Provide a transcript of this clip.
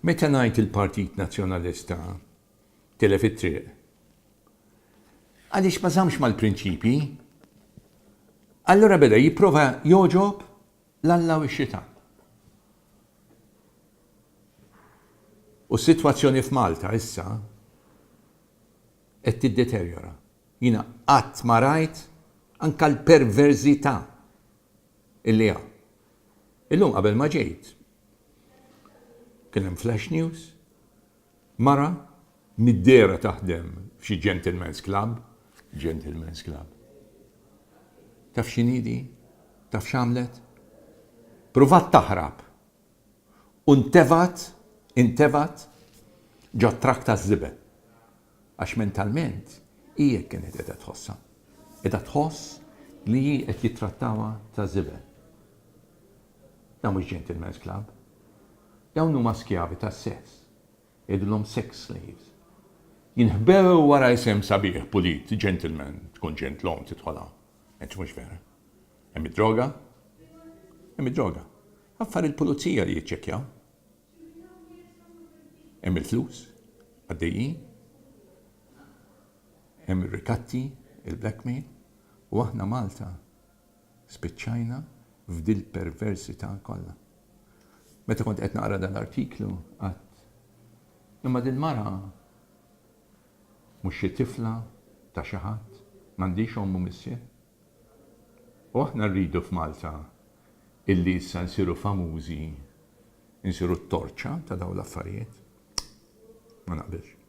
Meta ngħid il-Partit Nazzjonalista telef it-triq, għaliex ma żammx mal-prinċipji, allura beda jipprova joġob l-Alla u x-xita. U s-sitwazzjoni f'Malta issa qed tiddeterjora. Jiena qatt ma rajt anke l-perverżità illi hawn. Illum qabel ma ġejt kien hemm flash news, mara mid-dera taħdem f'xi gentleman's club. Taf x'inhi? Taf x'għamlet? Pruvat taħrab. U intevat ġo trakk ta' żibel. Għax mentalment hija kienet qiegħda tħossha. Qiegħda tħoss li hi qed jittrattawha ta' żibel. Dawn mhux gentleman's club. Dawn huma skjavi tas-sess. Jgħidulhom sex slaves. Jinħbew wara isem sabiħ pulit, gentleman, tkun ġentlom tidħolha. Ent mhux vera. Hemm id-droga? Hemm id-droga. Affar il-pulizija li jiċċekkjaw. Hemm il-flus, għaddejjin. Hemm ir-rikatti, il-blackmail. U aħna Malta spiċċajna f'dil perversità kollha. Meta kont qed naqra dan l-artiklu qatt imma din mara mhux xi tifla ta' xi ħadd m'għandix ommu missier. U aħna rridu f'Malta illi issa nsiru famużi, nsiru t-torċa ta' dawn l-affarijiet. Ma naqbilx.